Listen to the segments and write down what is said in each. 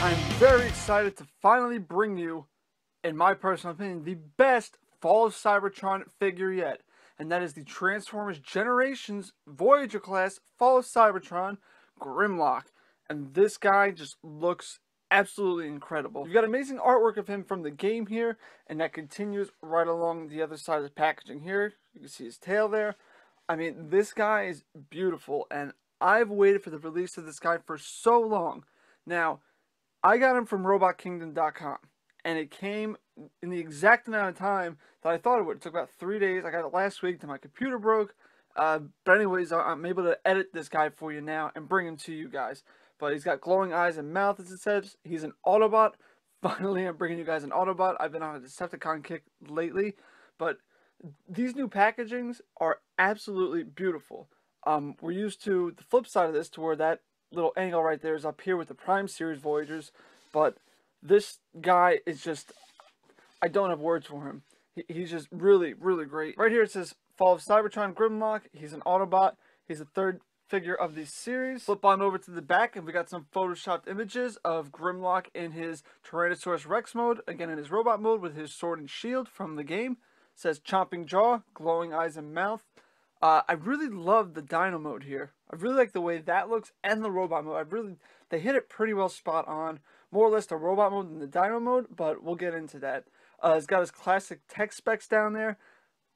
I'm very excited to finally bring you, in my personal opinion, the best Fall of Cybertron figure yet. And that is the Transformers Generations Voyager class Fall of Cybertron Grimlock. And this guy just looks absolutely incredible. You've got amazing artwork of him from the game here, and that continues right along the other side of the packaging here. You can see his tail there. I mean, this guy is beautiful, and I've waited for the release of this guy for so long. Now, I got him from RobotKingdom.com, and it came in the exact amount of time that I thought it would. It took about 3 days. I got it last week, then my computer broke. But anyways, I'm able to edit this guy for you now and bring him to you guys. But he's got glowing eyes and mouth, as it says. He's an Autobot. Finally, I'm bringing you guys an Autobot. I've been on a Decepticon kick lately, but these new packagings are absolutely beautiful. We're used to the flip side of this, to where that little angle right there is up here with the Prime Series Voyagers, but this guy is just, I don't have words for him. He's just really, really great. Right here it says Fall of Cybertron Grimlock. He's an Autobot. He's the third figure of this series. Flip on over to the back, and we got some photoshopped images of Grimlock in his Tyrannosaurus Rex mode, again in his robot mode with his sword and shield from the game. It says chomping jaw, glowing eyes and mouth. I really love the dino mode here. I really like the way that looks, and the robot mode. They hit it pretty well spot on. More or less the robot mode than the dino mode, but we'll get into that. It's got his classic tech specs down there.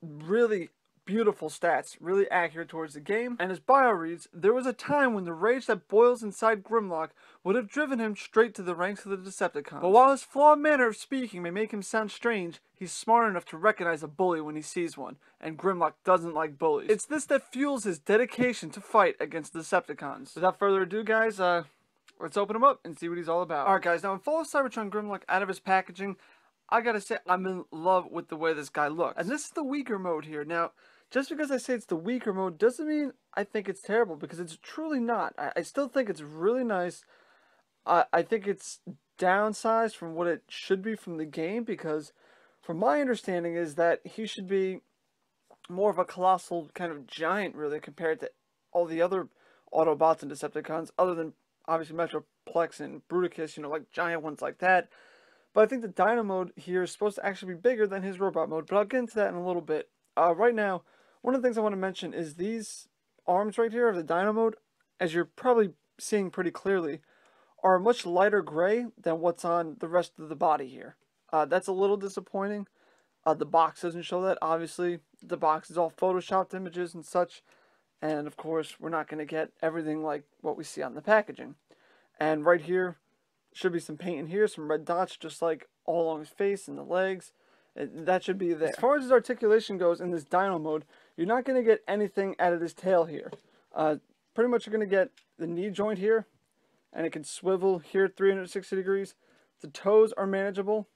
Really beautiful stats, really accurate towards the game. And his bio reads, there was a time when the rage that boils inside Grimlock would have driven him straight to the ranks of the Decepticons. But while his flawed manner of speaking may make him sound strange, he's smart enough to recognize a bully when he sees one, and Grimlock doesn't like bullies. It's this that fuels his dedication to fight against the Decepticons. Without further ado, guys, let's open him up and see what he's all about. Alright guys, now in Fall of Cybertron Grimlock, out of his packaging, I gotta say, I'm in love with the way this guy looks. And this is the weaker mode here. Now, just because I say it's the weaker mode doesn't mean I think it's terrible, because it's truly not. I still think it's really nice. I think it's downsized from what it should be from the game, because from my understanding is that he should be more of a colossal kind of giant, really, compared to all the other Autobots and Decepticons, other than obviously Metroplex and Bruticus, like giant ones like that. But I think the Dino mode here is supposed to actually be bigger than his robot mode, but I'll get into that in a little bit. Right now, one of the things I want to mention is these arms right here of the Dino mode, as you're probably seeing pretty clearly, are much lighter gray than what's on the rest of the body here. That's a little disappointing. The box doesn't show that, obviously. The box is all photoshopped images and such, and of course, we're not going to get everything like what we see on the packaging. And right here, should be some paint in here, some red dots, just like all along his face and the legs. That should be there. As far as his articulation goes in this Dino mode, you're not going to get anything out of this tail here. Pretty much you're going to get the knee joint here, and it can swivel here 360 degrees. The toes are manageable.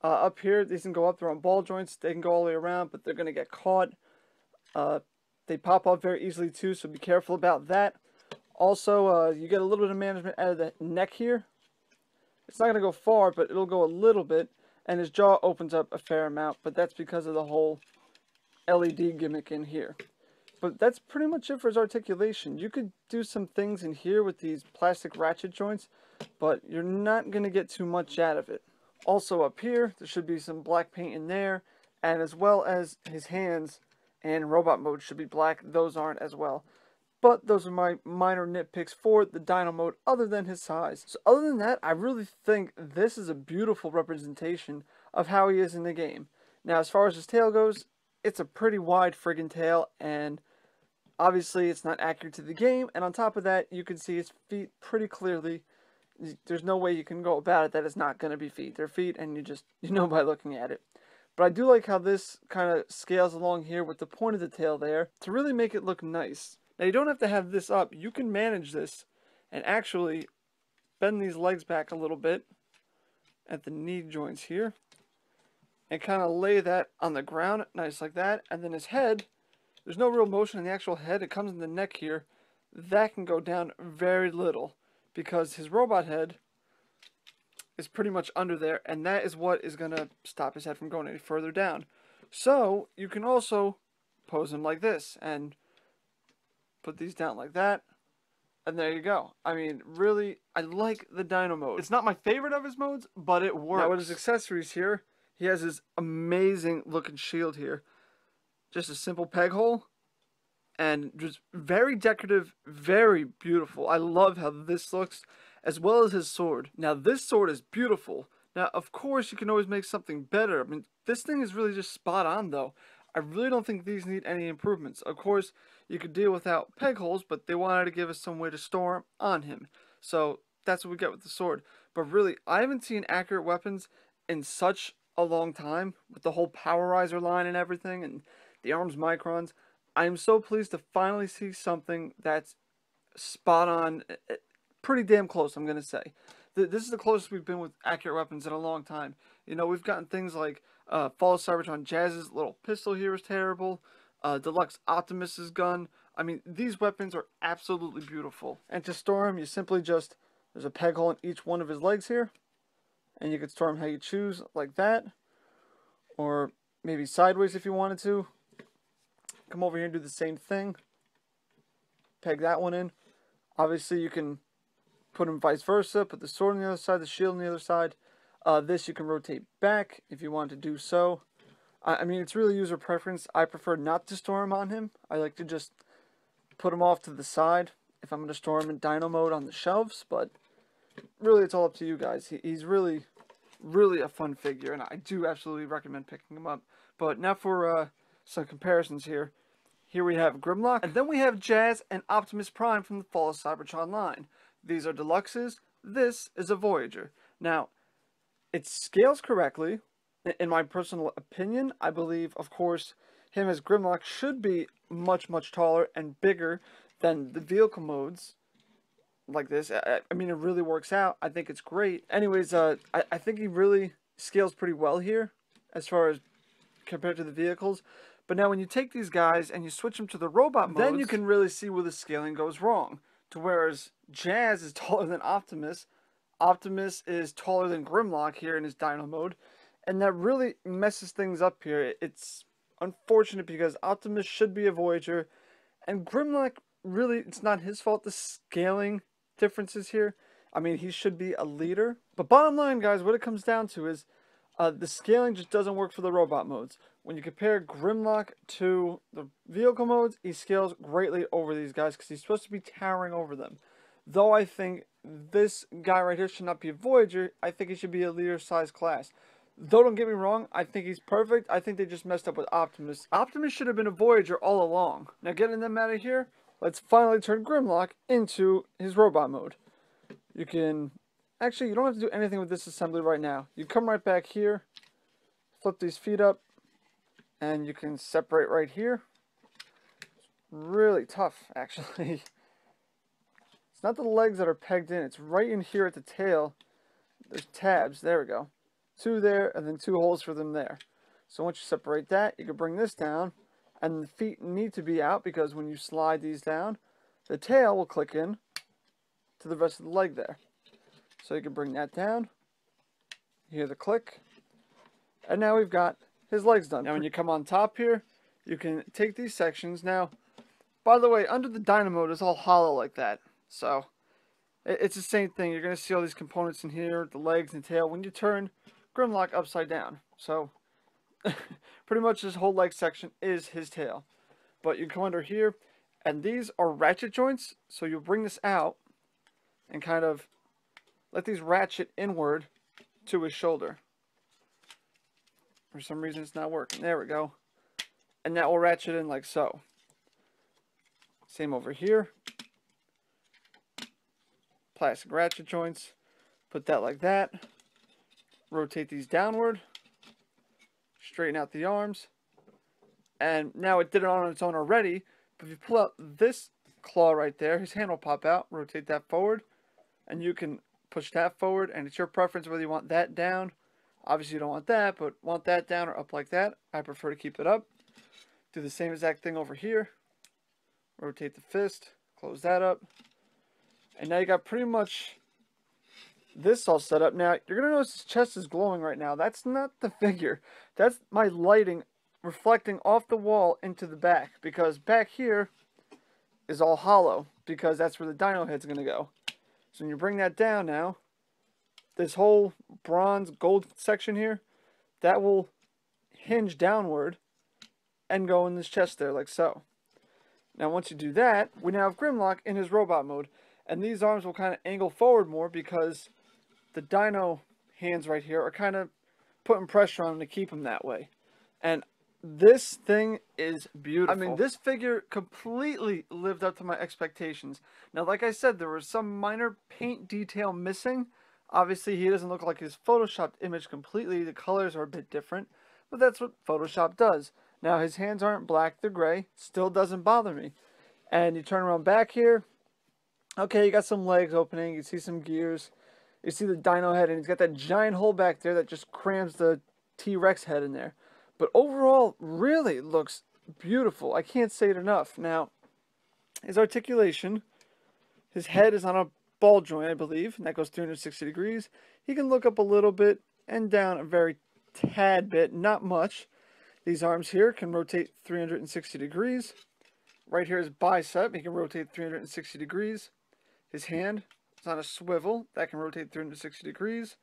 Up here, these can go up. They're on ball joints. They can go all the way around, but they're going to get caught. They pop up very easily too, so be careful about that. Also, you get a little bit of management out of the neck here. It's not going to go far, but it'll go a little bit. And his jaw opens up a fair amount, but that's because of the whole LED gimmick in here. But that's pretty much it for his articulation. You could do some things in here with these plastic ratchet joints, but you're not going to get too much out of it. Also up here, there should be some black paint in there, and as well as his hands and robot mode should be black. Those aren't as well. But those are my minor nitpicks for the Dino mode, other than his size. So other than that, I really think this is a beautiful representation of how he is in the game. Now, as far as his tail goes, it's a pretty wide friggin' tail, and obviously it's not accurate to the game. And on top of that, you can see his feet pretty clearly. There's no way you can go about it that it's not going to be feet. They're feet, and you know by looking at it. But I do like how this kind of scales along here with the point of the tail there to really make it look nice. Now, you don't have to have this up. You can manage this and actually bend these legs back a little bit at the knee joints here and kind of lay that on the ground, nice like that. And then his head, there's no real motion in the actual head. It comes in the neck here. That can go down very little because his robot head is pretty much under there, and that is what is going to stop his head from going any further down. So you can also pose him like this and put these down like that. And there you go. I mean, really, I like the dino mode. It's not my favorite of his modes, but it works. Now with his accessories here, he has his amazing looking shield here. Just a simple peg hole. And just very decorative, very beautiful. I love how this looks, as well as his sword. Now this sword is beautiful. Now, of course, you can always make something better. I mean, this thing is really just spot on, though. I really don't think these need any improvements. Of course, you could deal without peg holes, but they wanted to give us some way to store on him. So that's what we get with the sword. But really, I haven't seen accurate weapons in such a long time, with the whole Powerizer line and everything, and the arms microns. I am so pleased to finally see something that's spot on, pretty damn close, I'm going to say. This is the closest we've been with accurate weapons in a long time. You know, we've gotten things like Fall of Cybertron Jazz's little pistol here is terrible. Deluxe Optimus's gun. I mean, these weapons are absolutely beautiful. And to store them, you simply just, there's a peg hole in each one of his legs here. And you could store them how you choose, like that. Or maybe sideways if you wanted to. Come over here and do the same thing. Peg that one in. Obviously, you can put them vice versa. Put the sword on the other side, the shield on the other side. This you can rotate back if you want to do so. I mean, it's really user preference. I prefer not to store them on him. I like to just put them off to the side if I'm going to store them in dino mode on the shelves. But really, it's all up to you guys. He's really, really a fun figure, and I do absolutely recommend picking him up. But now for some comparisons here. Here we have Grimlock, and then we have Jazz and Optimus Prime from the Fall of Cybertron line. These are deluxes. This is a Voyager. Now, it scales correctly. In my personal opinion, I believe, of course, him as Grimlock should be much, much taller and bigger than the vehicle modes like this. I mean, it really works out. I think it's great. Anyways, I think he really scales pretty well here as far as compared to the vehicles. But now when you take these guys and you switch them to the robot modes, then you can really see where the scaling goes wrong. To whereas Jazz is taller than Optimus, Optimus is taller than Grimlock here in his dino mode, and that really messes things up here. It's unfortunate because Optimus should be a Voyager, and Grimlock, really, it's not his fault, the scaling differences here. I mean, he should be a leader. But bottom line, guys, what it comes down to is the scaling just doesn't work for the robot modes. When you compare Grimlock to the vehicle modes, he scales greatly over these guys because he's supposed to be towering over them. Though I think this guy right here should not be a Voyager, I think he should be a leader-sized class. Though, don't get me wrong, I think he's perfect. I think they just messed up with Optimus. Optimus should have been a Voyager all along. Now, getting them out of here, let's finally turn Grimlock into his robot mode. You can... Actually, you don't have to do anything with this assembly right now. You come right back here, flip these feet up, and you can separate right here. It's really tough, actually. It's not the legs that are pegged in. It's right in here at the tail. There's tabs. There we go. Two there, and then two holes for them there. So once you separate that, you can bring this down, and the feet need to be out because when you slide these down, the tail will click in to the rest of the leg there. So you can bring that down. You hear the click. And now we've got his legs done. Now when you come on top here, you can take these sections. Now, by the way, under the dino mode is all hollow like that. So, it's the same thing. You're going to see all these components in here, the legs and tail, when you turn Grimlock upside down. So, pretty much this whole leg section is his tail. But you come under here, and these are ratchet joints. So you'll bring this out and kind of let these ratchet inward to his shoulder. For some reason it's not working. There we go. And that will ratchet in like so. Same over here. Plastic ratchet joints. Put that like that. Rotate these downward. Straighten out the arms. And now it did it on its own already. But if you pull out this claw right there, his hand will pop out. Rotate that forward. And you can push that forward. And it's your preference whether you want that down. Obviously you don't want that, but want that down or up like that. I prefer to keep it up. Do the same exact thing over here. Rotate the fist. Close that up. And now you got pretty much this all set up. Now, you're going to notice his chest is glowing right now. That's not the figure. That's my lighting reflecting off the wall into the back. Because back here is all hollow. because that's where the dino head's going to go. So when you bring that down now, this whole bronze gold section here, that will hinge downward and go in this chest there like so. Now once you do that, we now have Grimlock in his robot mode. And these arms will kind of angle forward more because the dino hands right here are kind of putting pressure on him to keep him that way. And this thing is beautiful. I mean, this figure completely lived up to my expectations. Now, like I said, there was some minor paint detail missing. Obviously, he doesn't look like his photoshopped image completely. The colors are a bit different, but that's what Photoshop does. Now, his hands aren't black, they're gray. Still doesn't bother me. And you turn around back here. Okay, you got some legs opening. You see some gears. You see the dino head, and he's got that giant hole back there that just crams the T-Rex head in there. But overall, really looks beautiful. I can't say it enough. Now, his articulation, his head is on a ball joint, I believe, and that goes 360 degrees. He can look up a little bit and down a very tad bit, not much. These arms here can rotate 360 degrees. Right here is bicep. He can rotate 360 degrees. His hand is on a swivel. That can rotate 360 degrees.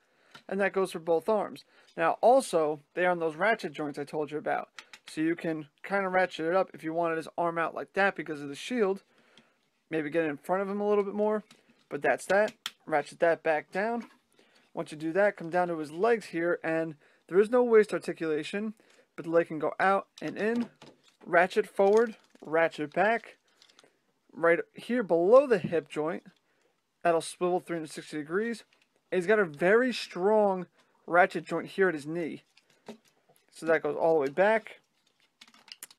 And that goes for both arms. Now, also, they are on those ratchet joints I told you about. So you can kind of ratchet it up if you wanted his arm out like that because of the shield. Maybe get it in front of him a little bit more. But that's that. Ratchet that back down. Once you do that, come down to his legs here. And there is no waist articulation. But the leg can go out and in. Ratchet forward. Ratchet back. Right here below the hip joint. That'll swivel 360 degrees. And he's got a very strong ratchet joint here at his knee. So that goes all the way back.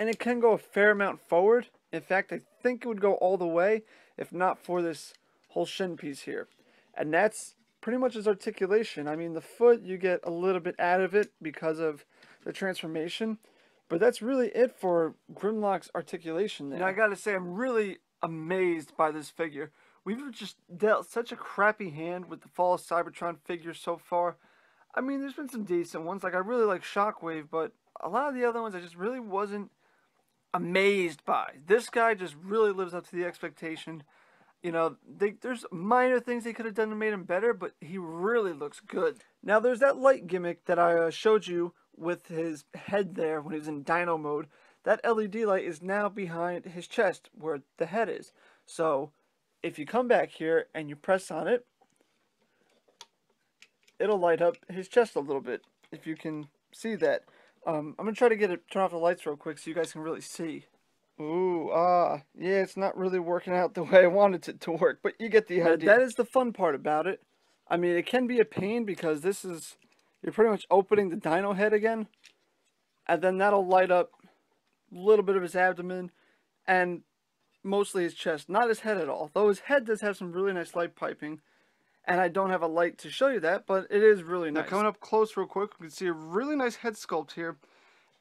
And it can go a fair amount forward. In fact, I think it would go all the way if not for this whole shin piece here. And that's pretty much his articulation. I mean, the foot, you get a little bit out of it because of the transformation. But that's really it for Grimlock's articulation there. Now, I gotta say, I'm really amazed by this figure. We've just dealt such a crappy hand with the Fall of Cybertron figures so far. I mean, there's been some decent ones. Like, I really like Shockwave, but a lot of the other ones I just really wasn't amazed by. This guy just really lives up to the expectation. You know, there's minor things they could have done to make him better, but he really looks good. Now, there's that light gimmick that I showed you with his head there when he was in dino mode. That LED light is now behind his chest where the head is. So if you come back here and you press on it, it'll light up his chest a little bit, if you can see that. I'm going to try to turn off the lights real quick so you guys can really see. Ooh, yeah, it's not really working out the way I wanted it to work, but you get the idea. That is the fun part about it. I mean, it can be a pain because you're pretty much opening the dino head again, and then that'll light up a little bit of his abdomen, and mostly his chest, not his head at all. Though his head does have some really nice light piping, and I don't have a light to show you that, but it is really nice. Now, coming up close real quick, we can see a really nice head sculpt here,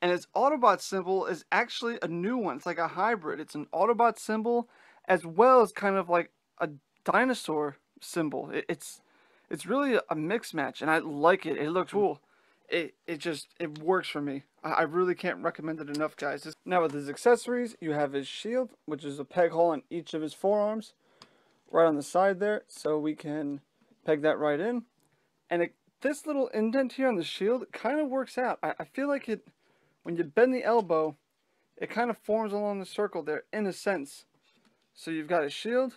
and his Autobot symbol is actually a new one. It's like a hybrid. It's an Autobot symbol as well as kind of like a dinosaur symbol. It's really a mix match, and I like it. It looks cool. It works for me. I really can't recommend it enough, guys. Now with his accessories, you have his shield, which is a peg hole on each of his forearms, right on the side there, so we can peg that right in. And this little indent here on the shield kind of works out. I feel like when you bend the elbow, it kind of forms along the circle there, in a sense. So you've got a shield,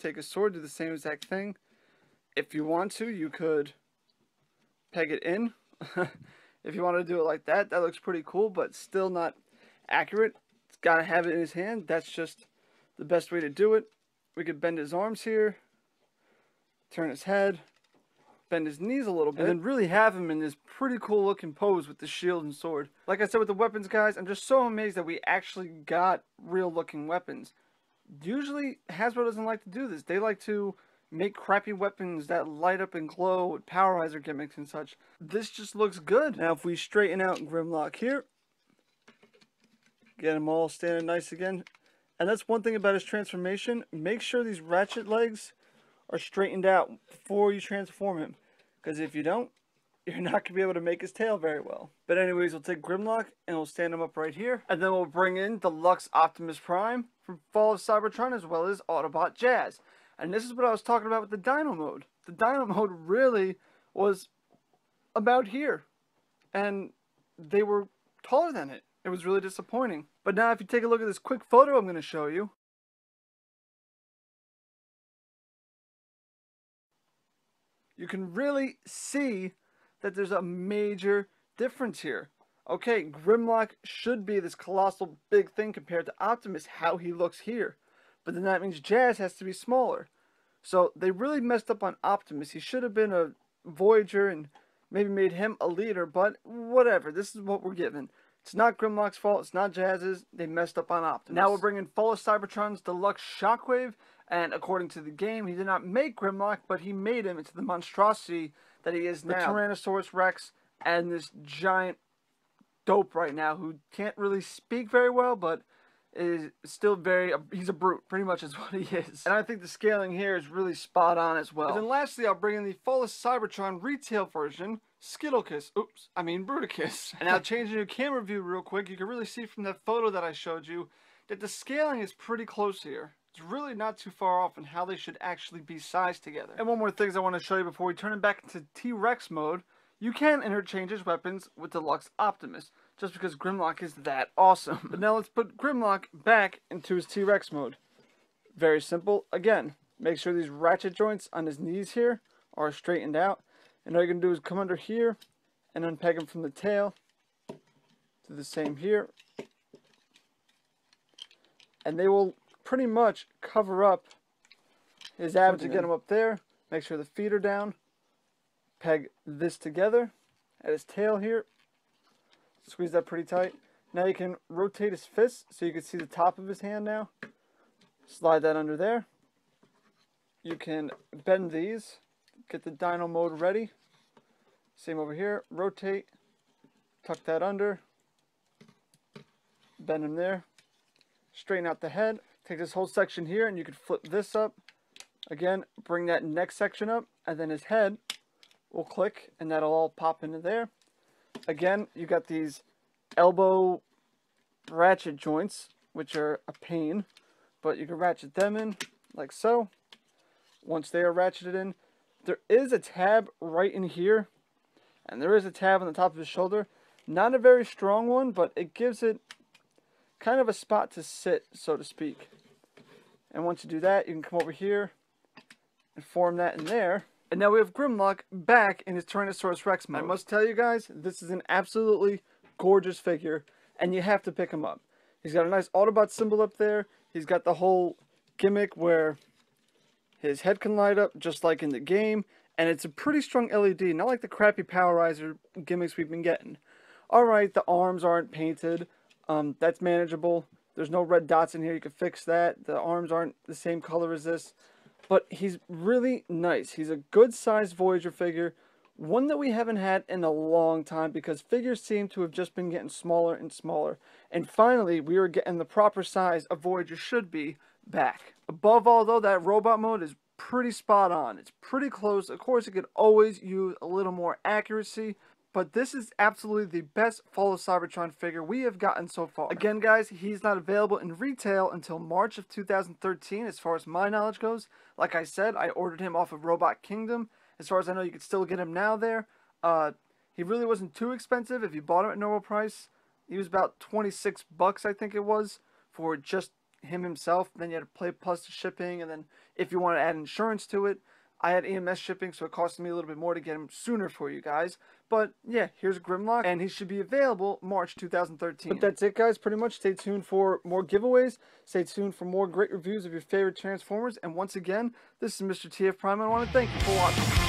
take a sword, do the same exact thing. If you want to, you could peg it in. If you want to do it like that, that looks pretty cool, but still not accurate. It's got to have it in his hand. That's just the best way to do it. We could bend his arms here, turn his head, bend his knees a little bit, and then really have him in this pretty cool looking pose with the shield and sword. Like I said with the weapons, guys, I'm just so amazed that we actually got real looking weapons. Usually Hasbro doesn't like to do this. They like to make crappy weapons that light up and glow with powerizer gimmicks and such. This just looks good. Now if we straighten out Grimlock here, get him all standing nice again. And that's one thing about his transformation. Make sure these ratchet legs are straightened out before you transform him. Because if you don't, you're not going to be able to make his tail very well. But anyways, we'll take Grimlock and we'll stand him up right here. And then we'll bring in Deluxe Optimus Prime from Fall of Cybertron, as well as Autobot Jazz. And this is what I was talking about with the Dino mode. The Dino mode really was about here. And they were taller than it. It was really disappointing. But now if you take a look at this quick photo I'm going to show you, you can really see that there's a major difference here. Okay, Grimlock should be this colossal big thing compared to Optimus, how he looks here. But then that means Jazz has to be smaller. So they really messed up on Optimus. He should have been a Voyager and maybe made him a leader, but whatever. This is what we're given. It's not Grimlock's fault. It's not Jazz's. They messed up on Optimus. Now we're bringing Fall of Cybertron's Deluxe Shockwave. And according to the game, he did not make Grimlock, but he made him into the monstrosity that he is now. The Tyrannosaurus Rex and this giant dope right now who can't really speak very well, but is still very, he's a brute, pretty much is what he is. And I think the scaling here is really spot on as well. And then lastly, I'll bring in the Fall of Cybertron retail version, Bruticus. And now changing your camera view real quick, you can really see from that photo that I showed you that the scaling is pretty close here. It's really not too far off in how they should actually be sized together. And one more thing I want to show you before we turn it back into T-Rex mode. You can interchange his weapons with Deluxe Optimus, just because Grimlock is that awesome. But now let's put Grimlock back into his T-Rex mode. Very simple. Again, make sure these ratchet joints on his knees here are straightened out. And all you're going to do is come under here and unpeg him from the tail. Do the same here. And they will pretty much cover up his abdomen. To get him up there, make sure the feet are down. Peg this together at his tail here. Squeeze that pretty tight. Now you can rotate his fist so you can see the top of his hand now. Slide that under there. You can bend these. Get the Dino mode ready. Same over here. Rotate. Tuck that under. Bend him there. Straighten out the head. Take this whole section here and you can flip this up. Again, bring that next section up and then his head will click and that'll all pop into there. Again, you got these elbow ratchet joints, which are a pain, but you can ratchet them in like so. Once they are ratcheted in, there is a tab right in here, and there is a tab on the top of his shoulder. Not a very strong one, but it gives it kind of a spot to sit, so to speak. And once you do that, you can come over here and form that in there. And now we have Grimlock back in his Tyrannosaurus Rex mode. I must tell you guys, this is an absolutely gorgeous figure, and you have to pick him up. He's got a nice Autobot symbol up there. He's got the whole gimmick where his head can light up, just like in the game. And it's a pretty strong LED, not like the crappy Powerizer gimmicks we've been getting. Alright, the arms aren't painted. That's manageable. There's no red dots in here. You can fix that. The arms aren't the same color as this. But he's really nice. He's a good-sized Voyager figure. One that we haven't had in a long time because figures seem to have just been getting smaller and smaller. And finally, we are getting the proper size a Voyager should be back. Above all, though, that robot mode is pretty spot on. It's pretty close. Of course, it could always use a little more accuracy. But this is absolutely the best Fall of Cybertron figure we have gotten so far. Again, guys, he's not available in retail until March of 2013 as far as my knowledge goes. Like I said, I ordered him off of Robot Kingdom. As far as I know, you could still get him now there. He really wasn't too expensive. If you bought him at normal price, he was about 26 bucks, I think it was, for just him himself. Then you had to pay plus the shipping, and then if you want to add insurance to it, I had EMS shipping, so it cost me a little bit more to get him sooner for you guys. But yeah, here's Grimlock, and he should be available March 2013. But that's it, guys. Pretty much stay tuned for more giveaways. Stay tuned for more great reviews of your favorite Transformers. And once again, this is Mr. TF Prime, and I want to thank you for watching.